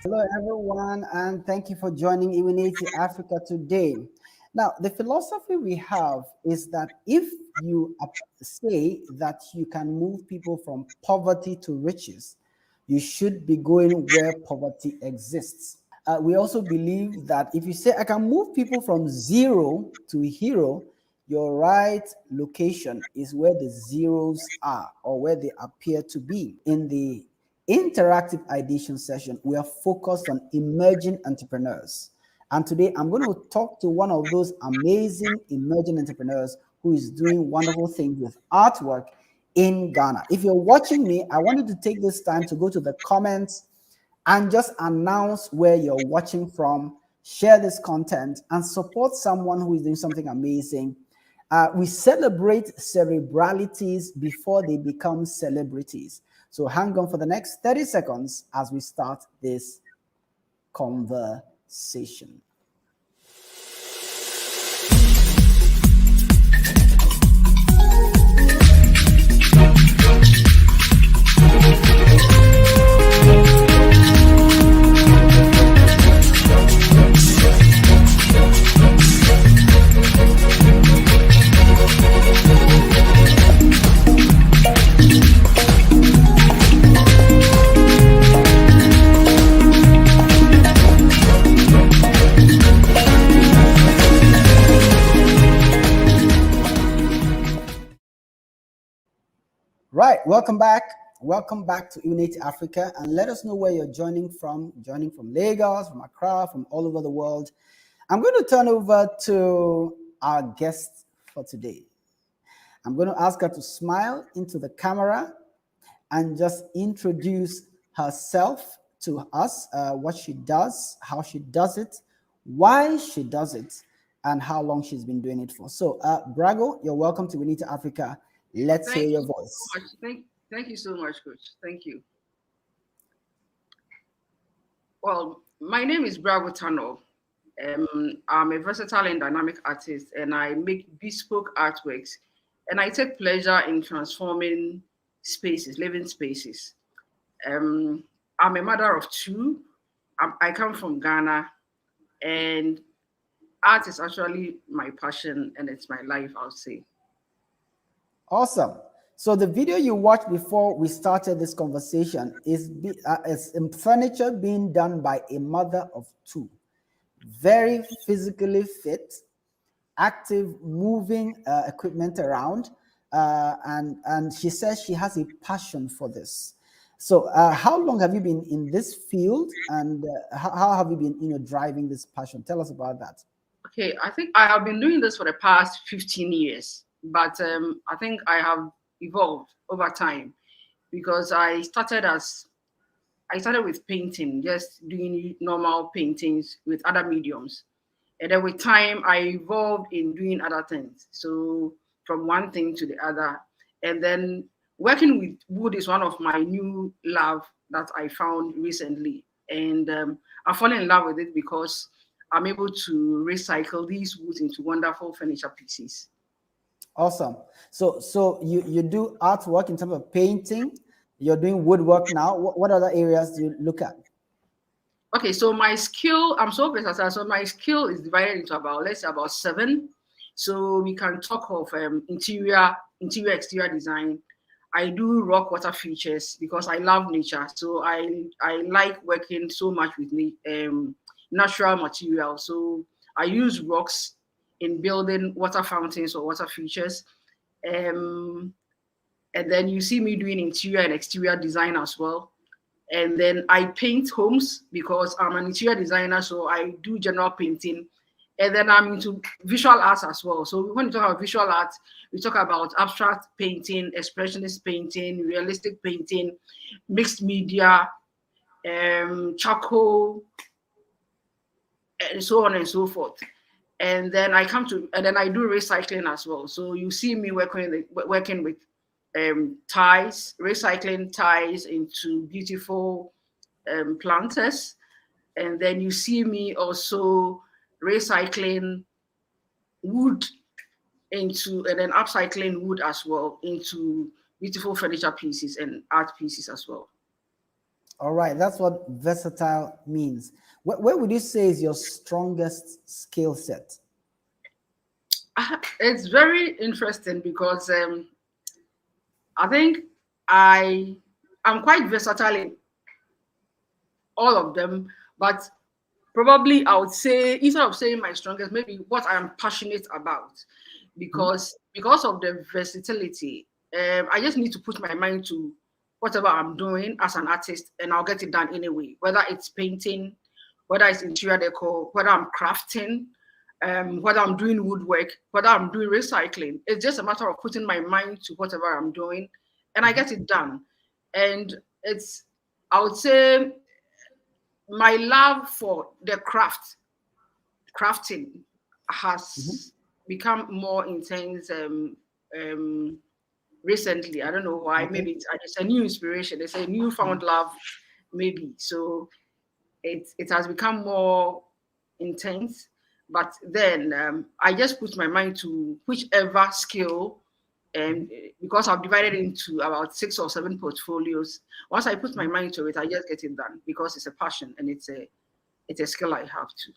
Hello, everyone, and thank you for joining Iwineti Africa today. Now, the philosophy we have is that if you say that you can move people from poverty to riches, you should be going where poverty exists. We also believe that if you say, I can move people from zero to hero, your right location is where the zeros are or where they appear to be. In the interactive ideation session, we are focused on emerging entrepreneurs. And today I'm going to talk to one of those amazing emerging entrepreneurs who is doing wonderful things with artwork in Ghana. If you're watching me, I wanted to take this time to go to the comments and just announce where you're watching from, share this content, and support someone who is doing something amazing. We celebrate cerebralities before they become celebrities. So hang on for the next 30 seconds as we start this conversation. Right, welcome back. Welcome back to Iwineti Africa, and let us know where you're joining from. Joining from Lagos, from Accra, from all over the world. I'm going to turn over to our guest for today. I'm going to ask her to smile into the camera and just introduce herself to us, what she does, how she does it, why she does it, and how long she's been doing it for. So, Birago, you're welcome to Iwineti Africa. Let's hear your voice. So much. Thank you so much, Coach. Thank you. Well, my name is Birago Tanoh. I'm a versatile and dynamic artist, and I make bespoke artworks. And I take pleasure in transforming spaces, living spaces. I'm a mother of two. I come from Ghana, and art is actually my passion, and it's my life, I'll say. Awesome. So the video you watched before we started this conversation is furniture being done by a mother of two. Very physically fit, active, moving equipment around. And she says she has a passion for this. So how long have you been in this field, and how have you been driving this passion? Tell us about that. Okay, I think I have been doing this for the past 15 years, but I think I have evolved over time because I started with painting, just doing normal paintings with other mediums. And then with time, I evolved in doing other things. So from one thing to the other. And then working with wood is one of my new love that I found recently. And I fallen in love with it because I'm able to recycle these woods into wonderful furniture pieces. Awesome. So you do artwork in terms of painting. You're doing woodwork now. What other areas do you look at? Okay, so my skill, I'm so versatile. So my skill is divided into let's say about 7. So we can talk of interior, exterior design. I do rock water features because I love nature. So I like working so much with natural materials. So I use rocks in building water fountains or water features. And then you see me doing interior and exterior design as well. And then I paint homes because I'm an interior designer, so I do general painting. And then I'm into visual arts as well. So when we talk about visual art, we talk about abstract painting, expressionist painting, realistic painting, mixed media, charcoal, and so on and so forth. And then I do recycling as well. So you see me working with ties, recycling ties into beautiful planters. And then you see me also recycling wood and then upcycling wood as well into beautiful furniture pieces and art pieces as well. All right, that's what versatile means. Where would you say is your strongest skill set? It's very interesting because I think I am quite versatile in all of them, but probably I would say, instead of saying my strongest, maybe what I am passionate about, Hmm? because of the versatility. I just need to put my mind to whatever I'm doing as an artist, and I'll get it done anyway. Whether it's painting, whether it's interior decor, whether I'm crafting, whether I'm doing woodwork, whether I'm doing recycling. It's just a matter of putting my mind to whatever I'm doing, and I Hmm? get it done. And it's, I would say, my love for the crafting Hmm? has become more intense um, recently. I don't know why. Okay. Maybe it's a new inspiration. It's a newfound Mm. love, maybe. So it has become more intense. But then I just put my mind to whichever skill, and because I've divided into about 6 or 7 portfolios. Once I put my Mhm. mind to it, I just get it done because it's a passion and it's a skill I have to.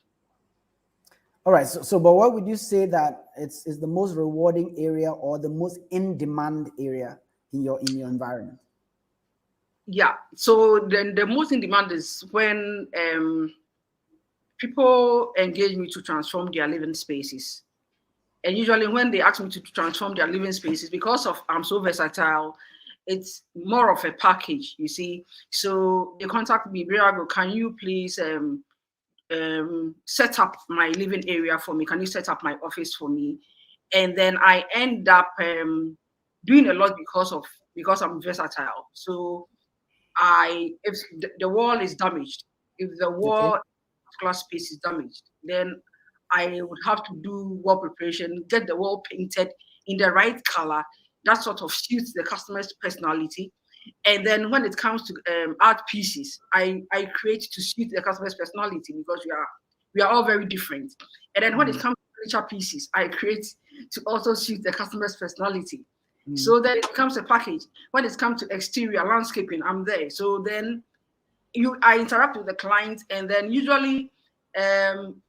All right. So, but what would you say that it's the most rewarding area or the most in demand area in your environment? Yeah. So then the most in demand is when people engage me to transform their living spaces. And usually when they ask me to transform their living spaces, because of I'm so versatile, it's more of a package, you see. So they contact me, Birago, can you please set up my living area for me? Can you set up my office for me? And then I end up doing a lot because I'm versatile. So if the wall is damaged, if the Okay. wall particular space is damaged, then I would have to do wall preparation, get the wall painted in the right color that sort of suits the customer's personality. And then when it comes to art pieces, I create to suit the customer's personality because we are all very different. And then when it Mm. comes to furniture pieces, I create to also suit the customer's personality. Mm. So then it becomes a package. When it comes to exterior landscaping, I'm there. So then I interact with the client, and then usually um,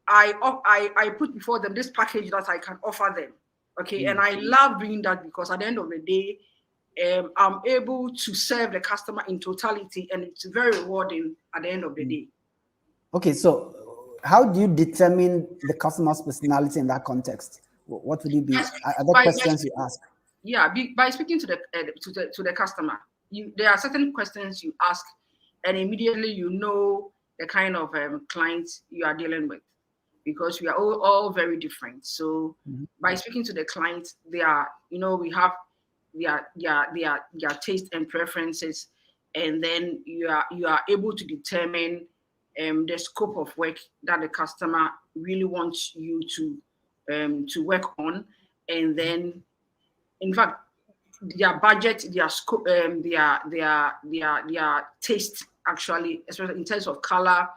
I put before them this package that I can offer them. Okay, and Mm. I love doing that because at the end of the day, I'm able to serve the customer in totality, and it's very rewarding at the end of the Mm. day. Okay. So, how do you determine the customer's personality in that context? What would you be? Are there By questions you ask? yeah, by speaking to the customer, there are certain questions you ask, and immediately you know the kind of client you are dealing with, because we are all very different. So Mhm. by speaking to the client, they are, we have their taste and preferences, and then you are able to determine the scope of work that the customer really wants you to work on, and then in fact their budget, their scope, their taste, actually, especially in terms of color,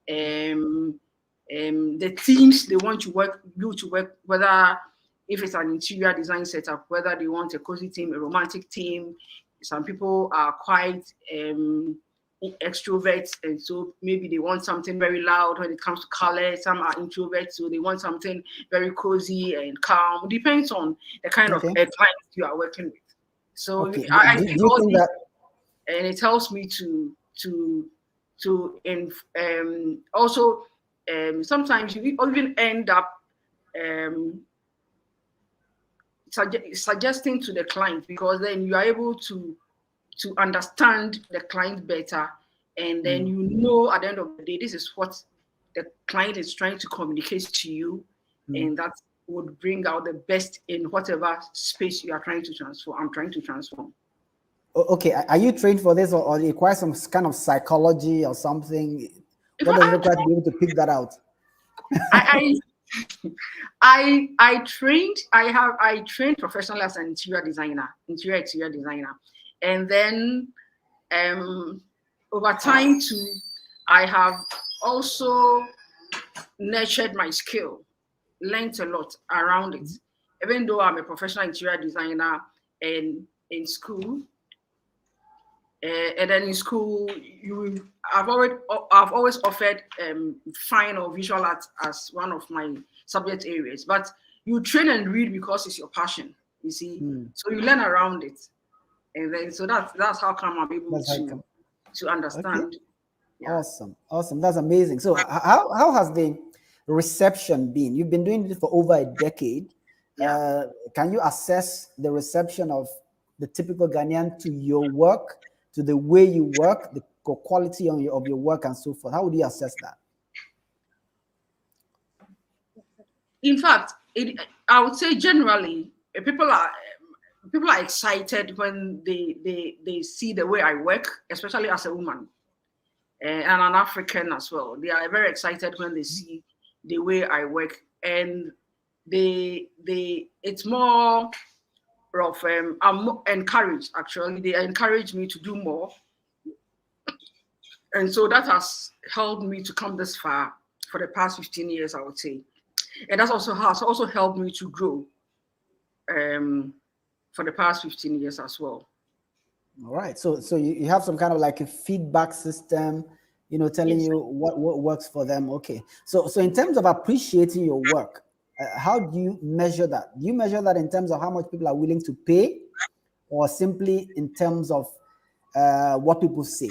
the themes they want you to work, whether if it's an interior design setup, whether they want a cozy theme, a romantic theme. Some people are quite extroverts, and so maybe they want something very loud when it comes to color. Some are introverts, so they want something very cozy and calm. It depends on the kind of Okay. clients you are working with. So Okay. I Do take you all think these, that? and it helps me also sometimes you even end up um, suggesting to the client, because then you are able to understand the client better, and then Mm. at the end of the day this is what the client is trying to communicate to you, Mm. and that would bring out the best in whatever space you are trying to transform. I'm trying to transform. Okay. Are you trained for this, or it requires some kind of psychology or something? If What does it I require to be able to pick that out? I I trained. I trained professionally as an interior exterior designer, and then um, over time too, I have also nurtured my skill, learned a lot around it. Even though I'm a professional interior designer and in school, And then in school, I've always offered fine or visual art as one of my subject areas. But you train and read because it's your passion, you see. So you learn around it, and then so that's how come I'm able to understand. Okay. Yeah. Awesome. That's amazing. So how has the reception been? You've been doing this for over a decade. Yeah. Can you assess the reception of the typical Ghanaian to your work, to the way you work, the quality of your work and so forth? How would you assess that? In fact, I would say generally, people are excited when they see the way I work, especially as a woman and an African as well. They are very excited when they see the way I work, and it's more of I'm encouraged. Actually, they encourage me to do more, and so that has helped me to come this far for the past 15 years, I would say, and that has also helped me to grow for the past 15 years as well. All right. So you have some kind of like a feedback system, telling you what works for them. Okay. So in terms of appreciating your work, how do you measure that? Do you measure that in terms of how much people are willing to pay, or simply in terms of what people say?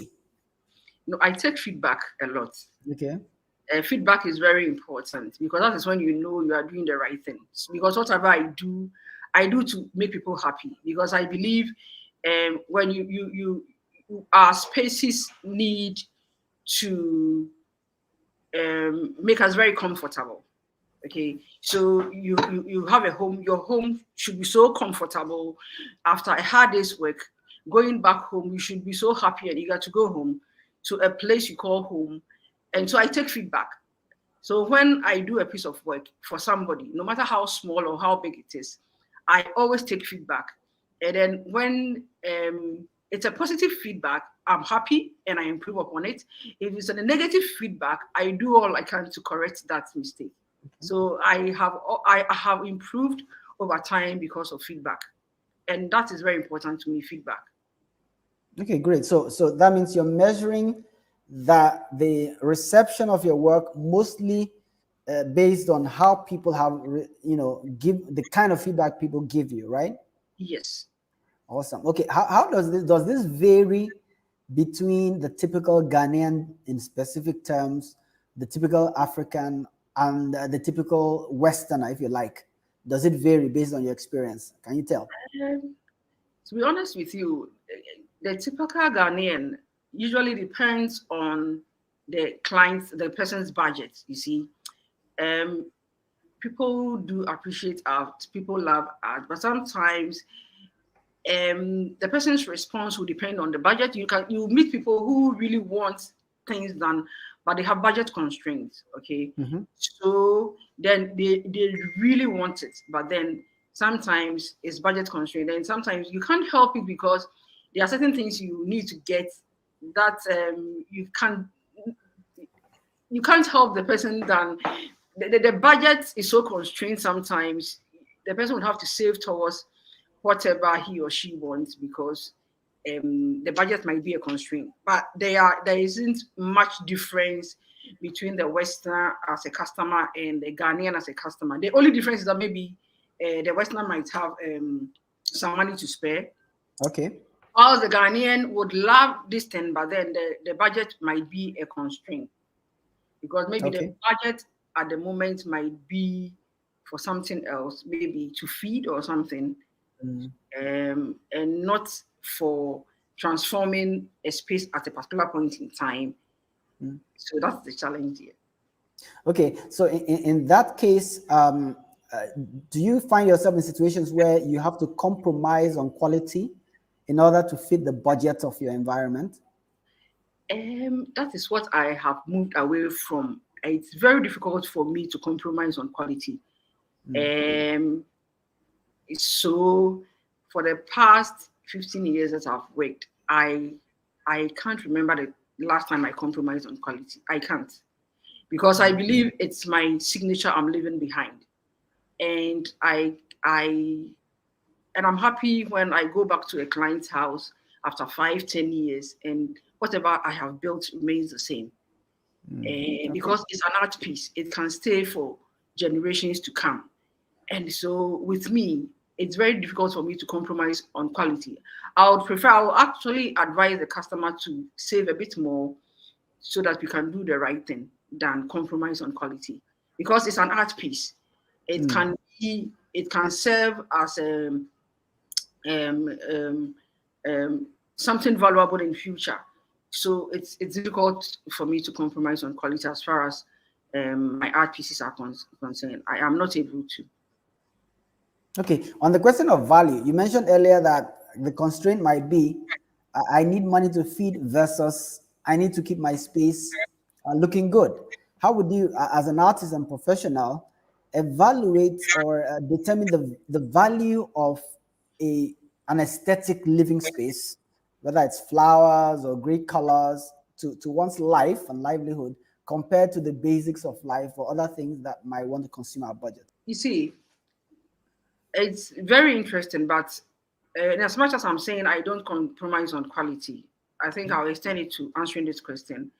No, I take feedback a lot. Okay. Feedback is very important, because that is when you know you are doing the right thing. Because whatever I do to make people happy. Because I believe when our spaces need to make us very comfortable. Okay, so you have a home. Your home should be so comfortable. After a hard day's work, going back home, you should be so happy and eager to go home to a place you call home. And so I take feedback. So when I do a piece of work for somebody, no matter how small or how big it is, I always take feedback. And then when it's a positive feedback, I'm happy and I improve upon it. If it's a negative feedback, I do all I can to correct that mistake. So I have improved over time because of feedback, and that is very important to me. Feedback. Okay, great. So that means you're measuring that the reception of your work mostly based on how people have give the kind of feedback people give you, right? Yes. Awesome. Okay, how does this vary between the typical Ghanaian in specific terms, the typical African, and the typical Westerner, if you like? Does it vary based on your experience? Can you tell? To be honest with you, the typical Ghanaian usually depends on the person's budget. You see, people do appreciate art, people love art, but sometimes the person's response will depend on the budget. You meet people who really want things done, but they have budget constraints. Okay, so then they really want it, but then sometimes it's budget constraint, and sometimes you can't help it because there are certain things you need to get that you can't help the person. Then the budget is so constrained. Sometimes the person would have to save towards whatever he or she wants because the budget might be a constraint. But there isn't much difference between the Westerner as a customer and the Ghanaian as a customer. The only difference is that maybe the Westerner might have some money to spare. Okay. While the Ghanaian would love this thing, but then the budget might be a constraint because maybe the budget at the moment might be for something else, maybe to feed or something, and not for transforming a space at a particular point in time. So that's the challenge here. Okay, so in that case, do you find yourself in situations where you have to compromise on quality in order to fit the budget of your environment? That is what I have moved away from. It's very difficult for me to compromise on quality. So for the past 15 years that I've worked, I can't remember the last time I compromised on quality. I can't, because I believe it's my signature I'm leaving behind. And I'm happy when I go back to a client's house, after 5, 10 years, and whatever I have built remains the same. Okay. Because it's an art piece, it can stay for generations to come. And so with me, it's very difficult for me to compromise on quality. I will actually advise the customer to save a bit more so that we can do the right thing than compromise on quality. Because it's an art piece. It can serve as um, um, something valuable in future. So it's difficult for me to compromise on quality as far as my art pieces are concerned. I am not able to. Okay, on the question of value, you mentioned earlier that the constraint might be I need money to feed versus I need to keep my space looking good. How would you, as an artist and professional, evaluate or determine the value of an aesthetic living space, whether it's flowers or great colors, to one's life and livelihood compared to the basics of life or other things that might want to consume our budget? You see, it's very interesting, but in as much as I'm saying I don't compromise on quality, I think I'll extend it to answering this question.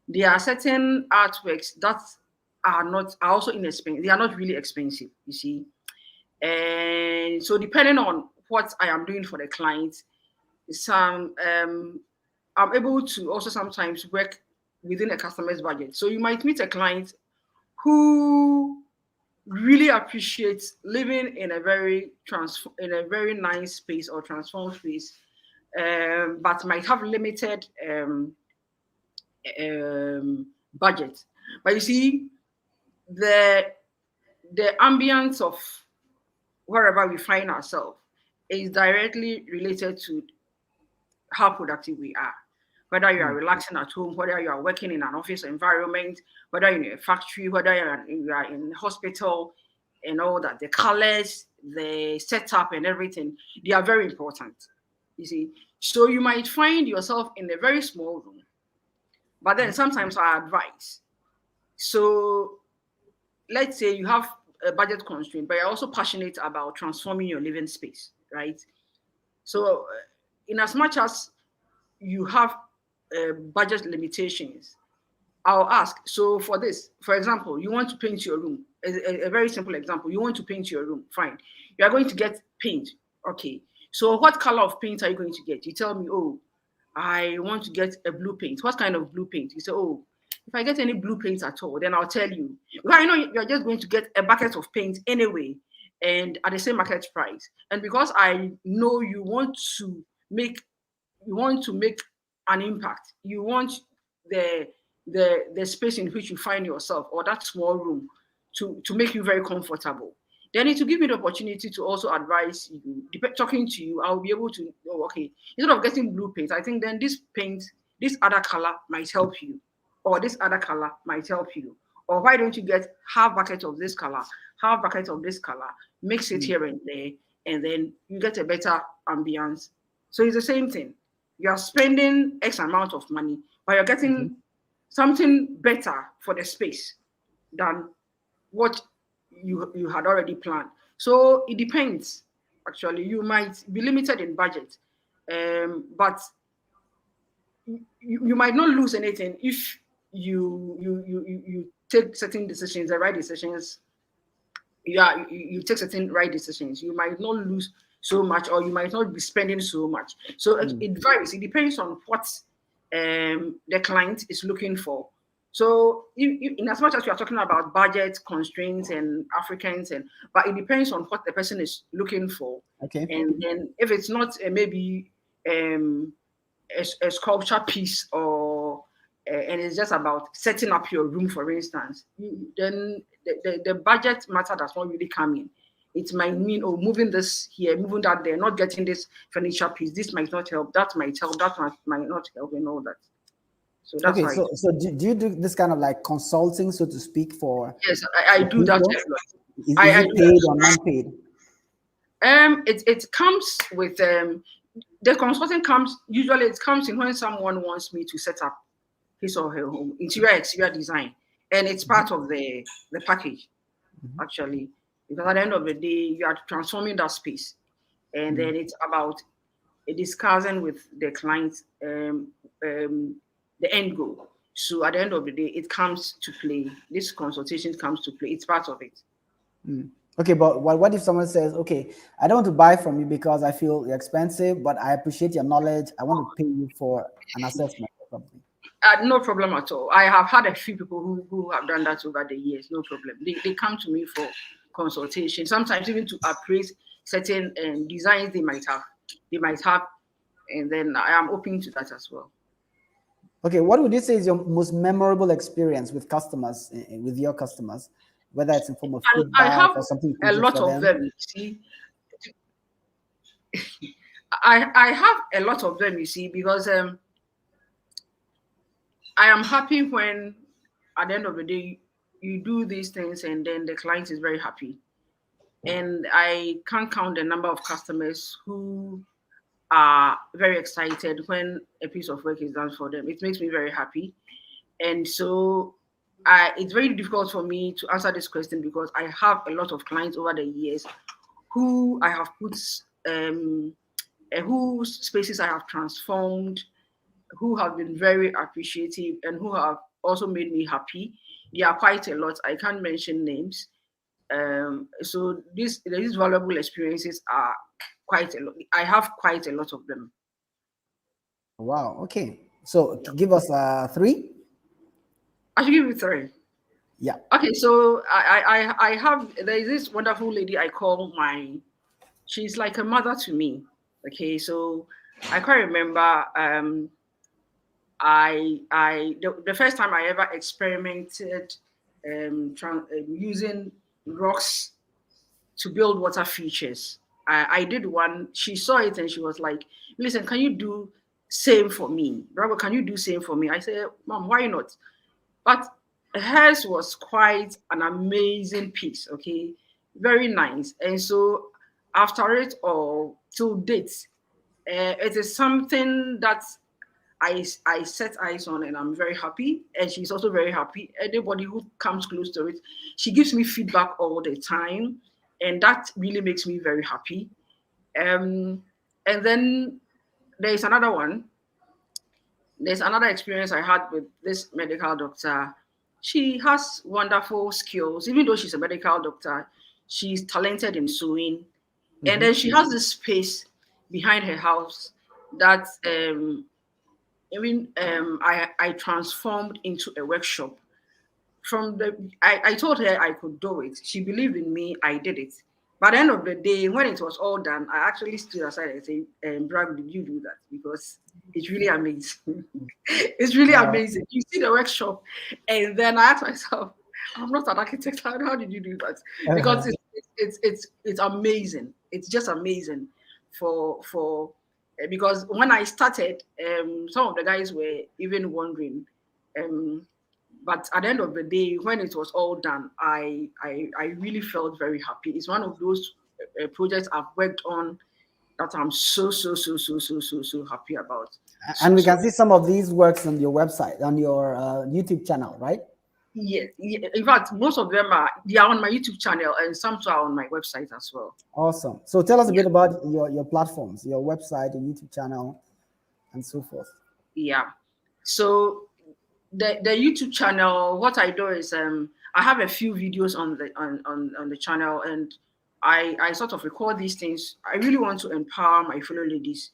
There are certain artworks that are also inexpensive. They are not really expensive, you see. And so depending on what I am doing for the client, I'm able to also sometimes work within a customer's budget. So you might meet a client who really appreciates living in a very nice space or transformed space, but might have limited budget. But you see, the ambience of wherever we find ourselves is directly related to how productive we are. Whether you are relaxing at home, whether you are working in an office environment, whether you're in a factory, whether you are in a hospital, and all that, the colors, the setup, and everything, they are very important. You see, so you might find yourself in a very small room, but then sometimes I advise. So let's say you have a budget constraint, but you're also passionate about transforming your living space, right? So, in as much as you have budget limitations, I'll ask. So, for this, for example, you want to paint your room. A very simple example. You want to paint your room. Fine. You are going to get paint. Okay. So, what color of paint are you going to get? You tell me, oh, I want to get a blue paint. What kind of blue paint? You say, oh, if I get any blue paint at all, then I'll tell you. Because I know you're just going to get a bucket of paint anyway, and at the same market price. And because I know make you want to make an impact. You want the space in which you find yourself or that small room to make you very comfortable. Then it will give me the opportunity to also advise you. Talking to you, I'll be able to know, okay, instead of getting blue paint, I think then this paint, this other color might help you, or this other color might help you. Or why don't you get half bucket of this color, half bucket of this color, mix it here and there, and then you get a better ambience. So it's the same thing. You are spending X amount of money, but you're getting something better for the space than what you had already planned. So it depends. Actually, you might be limited in budget, but you might not lose anything if you take certain decisions, the right decisions. Yeah, you take certain right decisions. You might not lose so much, or you might not be spending so much. So it varies. It depends on what the client is looking for. So, in as much as we are talking about budget constraints and Africans, but it depends on what the person is looking for. Okay. And then if it's not maybe a sculpture piece, or and it's just about setting up your room, for instance, then the budget matter does not really come in. It might mean, oh, moving this here, moving that there, not getting this furniture piece. This might not help. That might help. That might not help, and all that. So that's Okay, why. so do you do this kind of like consulting, so to speak, for Yes, I do that. Is I it paid or non-paid? It comes with the consulting comes usually it comes in when someone wants me to set up his or her home interior exterior design, and it's part of the package actually, because at the end of the day you are transforming that space, and then it's about discussing with the client the end goal. So at the end of the day, it comes to play. This consultation comes to play. It's part of it. Okay, but what if someone says, okay, I don't want to buy from you because I feel you're expensive, but I appreciate your knowledge. I want to pay you for an assessment or something. No problem at all. I have had a few people who have done that over the years. No problem. They come to me for consultation. Sometimes even to appraise certain designs they might have. And then I am open to that as well. Okay, what would you say is your most memorable experience with customers, with your customers, whether it's in form of And I feedback have or something you a created lot for of them? them. You see, I have a lot of them. You see, because I am happy when at the end of the day you do these things and then the client is very happy. And I can't count the number of customers who are very excited when a piece of work is done for them. It makes me very happy. And so it's very difficult for me to answer this question because I have a lot of clients over the years who I have put, whose spaces I have transformed, who have been very appreciative, and who have also made me happy. There are quite a lot. I can't mention names. So these valuable experiences are quite a lot. I have quite a lot of them. Wow. Okay. So give us three. I should give you three. Yeah. Okay, so I have there is this wonderful lady I call she's like a mother to me. Okay, so I can't remember the first time I ever experimented using rocks to build water features. I did one. She saw it and she was like, "Listen, can you do same for me, Bravo? Can you do same for me?" I said, "Mom, why not?" But hers was quite an amazing piece. Okay, very nice. And so after it all, till date, it is something that I set eyes on and I'm very happy. And she's also very happy. Anybody who comes close to it, she gives me feedback all the time. And that really makes me very happy. And then there's another one. There's another experience I had with this medical doctor. She has wonderful skills. Even though she's a medical doctor, she's talented in sewing. And then she has this space behind her house that I transformed into a workshop. I told her I could do it. She believed in me. I did it. By the end of the day, when it was all done, I actually stood aside and said, Brad, did you do that? Because it's really amazing. It's really Wow. amazing. You see the workshop, and then I asked myself, I'm not an architect. How did you do that? Because it's amazing. It's just amazing for because when I started, some of the guys were even wondering. But at the end of the day, when it was all done, I really felt very happy. It's one of those projects I've worked on that I'm so happy about. And we So can see some of these works on your website, on your YouTube channel, right? yeah, in fact, most of them they are on my YouTube channel and some are on my website as well. Awesome. So tell us a Yeah, bit about your platforms, your website, your YouTube channel, and so forth. yeah. So the YouTube channel, what I do is I have a few videos on the channel and I sort of record these things. I really want to empower my fellow ladies.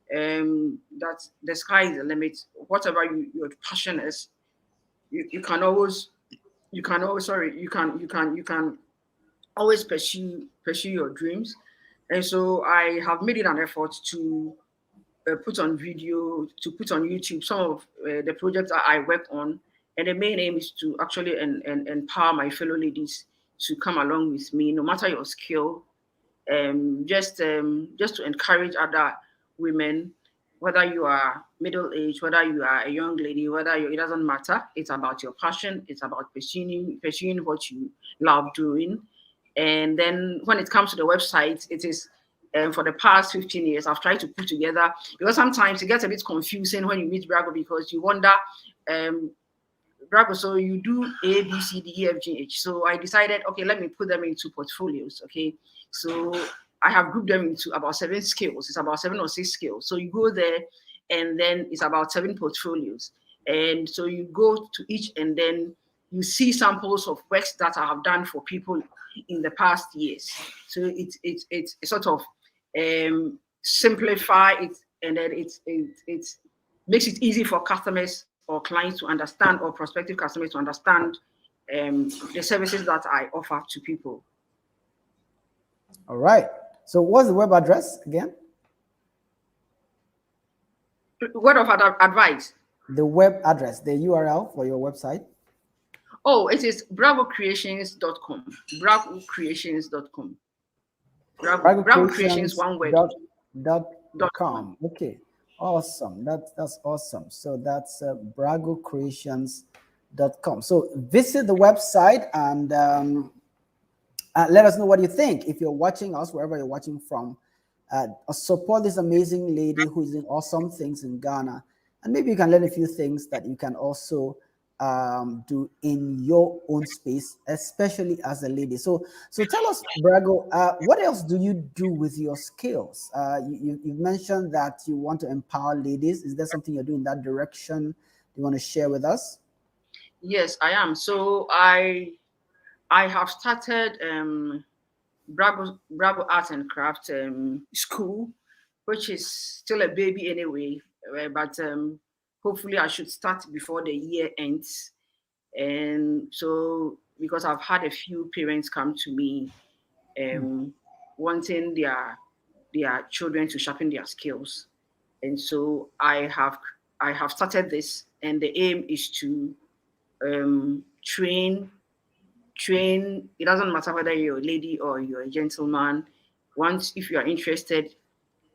That the sky is the limit. Whatever your passion is, you can always you can always pursue your dreams. And so I have made it an effort to put on video, to put on YouTube some of the projects that I work on. And the main aim is to actually empower my fellow ladies to come along with me, no matter your skill, just to encourage other women, whether you are middle age, whether you are a young lady, it doesn't matter. It's about your passion. It's about pursuing what you love doing. And then when it comes to the website, it is for the past 15 years, I've tried to put together because sometimes it gets a bit confusing when you meet Birago because you wonder, Birago, so you do A, B, C, D, E, F, G, H. So I decided, okay, let me put them into portfolios. Okay. So I have grouped them into about 7 skills. It's about 7 or 6 skills. So you go there, and then it's about 7 portfolios. And so you go to each, and then you see samples of works that I have done for people in the past years. So it's sort of simplify it, and then it makes it easy for customers or clients to understand, or prospective customers to understand the services that I offer to people. All right. So what's the web address again? Word of advice. The web address, the URL for your website. Oh, it is bragocreations.com. Bragocreations.com. Bravo Creations, one word. .com. Okay, awesome. That's awesome. So that's bragocreations.com. So visit the website and let us know what you think. If you're watching us, wherever you're watching from, support this amazing lady who's doing awesome things in Ghana. And maybe you can learn a few things that you can also do in your own space, especially as a lady. So tell us, Birago, what else do you do with your skills? You mentioned that you want to empower ladies. Is there something you're doing in that direction you want to share with us? Yes, I am. So I have started Birago Art and Craft School, which is still a baby anyway, but hopefully I should start before the year ends. And so, because I've had a few parents come to me wanting their children to sharpen their skills, and so I have started this, and the aim is to train. It doesn't matter whether you're a lady or you're a gentleman. Once, if you are interested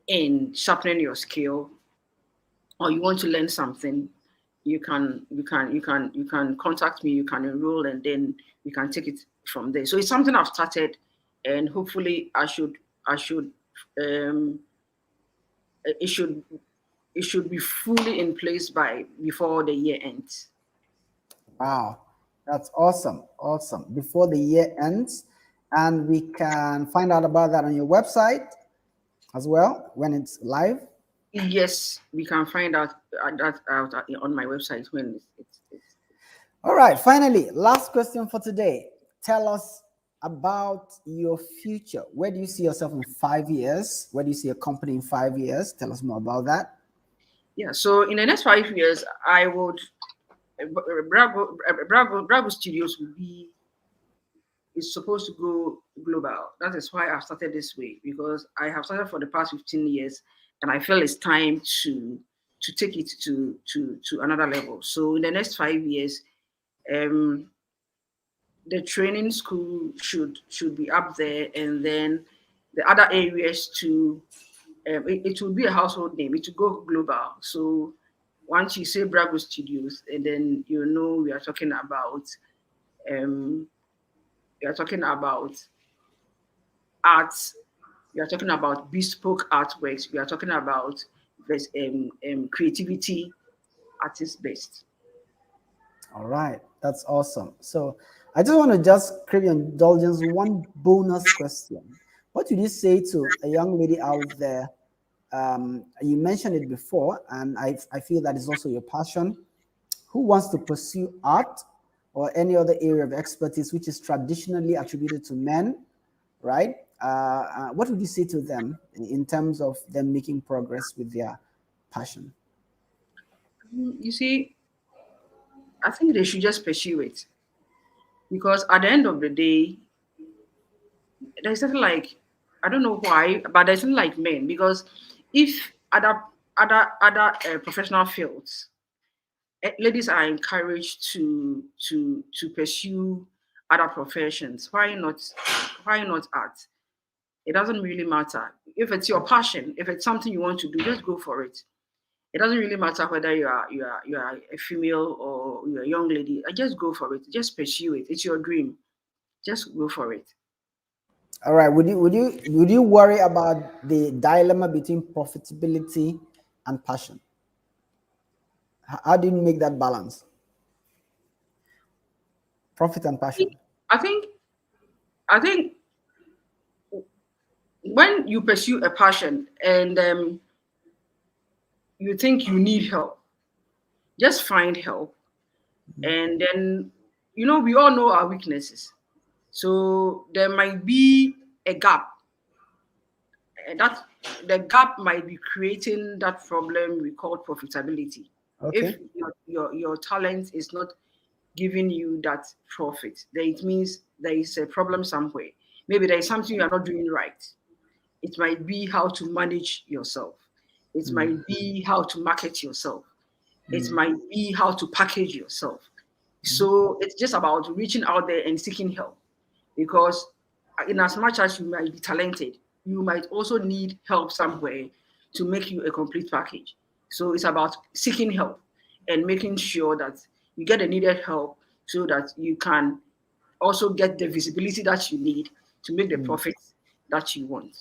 in sharpening your skill, or you want to learn something, you can contact me, you can enroll, and then we can take it from there. So it's something I've started, and hopefully um it should it should be fully in place by before the year ends. Wow, that's awesome. Awesome. Before the year ends, and we can find out about that on your website as well when it's live. Yes, we can find out that out on my website when it's. All right, finally, last question for today. Tell us about your future. Where do you see yourself in 5 years? Where do you see your company in 5 years? Tell us more about that. Yeah, so in the next 5 years, I would Bravo Studios will be is supposed to go global. That is why I've started this way, because I have started for the past 15 years, and I feel it's time to take it to another level. So in the next 5 years, um, the training school should be up there, and then the other areas to it will be a household name. It will go global. So once you say Bravo Studios, and then you know um, we are talking about arts. We are talking about bespoke artworks. We are talking about creativity, artist based. All right, that's awesome. So I just want to just crave your indulgence one bonus question. What would you say to a young lady out there? You mentioned it before, and I feel that is also your passion, who wants to pursue art or any other area of expertise which is traditionally attributed to men, right? What would you say to them in terms of them making progress with their passion? You see, I think they should just pursue it, because at the end of the day, there's nothing like, I don't know why, but there's nothing like men, because if other professional fields, ladies are encouraged to pursue other professions. Why not art? It doesn't really matter. If it's your passion, if it's something you want to do, just go for it. It doesn't really matter whether you are a female or you're a young lady. Just go for it. Just pursue it. It's your dream. Just go for it. All right. Would you worry about the dilemma between profitability and passion? How do you make that balance? Profit and passion. I think I think when you pursue a passion and you think you need help, just find help. And then, we all know our weaknesses. So there might be a gap, and that the gap might be creating that problem we call profitability. If Okay. your talent is not giving you that profit, then it means there is a problem somewhere. Maybe there is something you are not doing right. It might be how to manage yourself. It might be how to market yourself. It might be how to package yourself. So it's just about reaching out there and seeking help. Because in as much as you might be talented, you might also need help somewhere to make you a complete package. So it's about seeking help and making sure that you get the needed help so that you can also get the visibility that you need to make the profits that you want.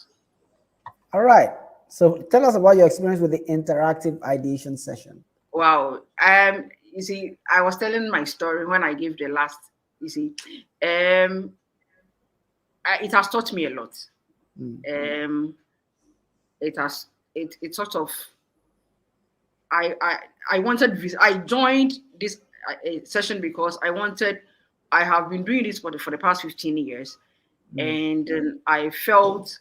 All right. So tell us about your experience with the interactive ideation session. Wow. You see, I was telling my story when I gave the last, you see, it has taught me a lot. It has, it sort of, I wanted, I joined this session because I have been doing this for the past 15 years. And I felt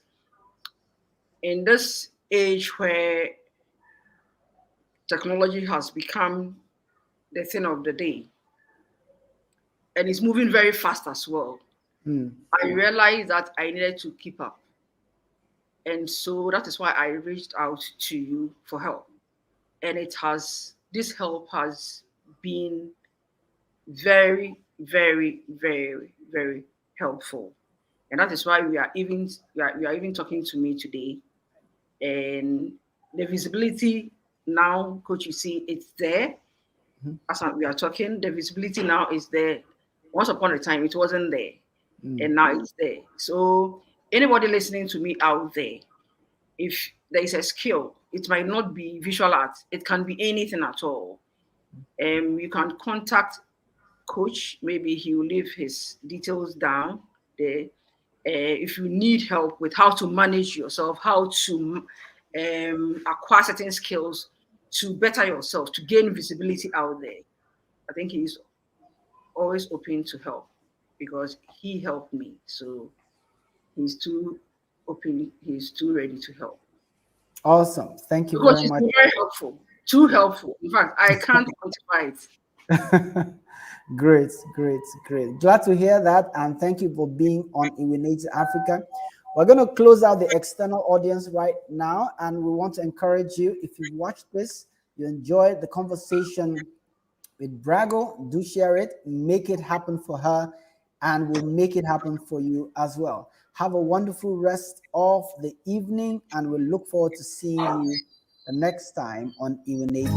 in this age where technology has become the thing of the day and it's moving very fast as well, I realized that I needed to keep up. And so that is why I reached out to you for help. And this help has been very, very, very, very helpful. And that is why we are even talking to me today. And the visibility now, coach, you see, it's there. As we are talking, the visibility now is there. Once upon a time, it wasn't there. And now it's there. So anybody listening to me out there, if there is a skill, it might not be visual art. It can be anything at all. You can contact coach. Maybe he will leave his details down there. If you need help with how to manage yourself, how to acquire certain skills to better yourself, to gain visibility out there, I think he's always open to help because he helped me. So he's too open, he's too ready to help. Awesome. Thank you Because very he's much. been very helpful, too helpful. In fact, I can't quantify it. Great, great, great. Glad to hear that. And thank you for being on Iwineti Africa. We're going to close out the external audience right now. And we want to encourage you, if you watched this, you enjoyed the conversation with Birago, do share it, make it happen for her, and we'll make it happen for you as well. Have a wonderful rest of the evening, and we'll look forward to seeing you the next time on Iwineti.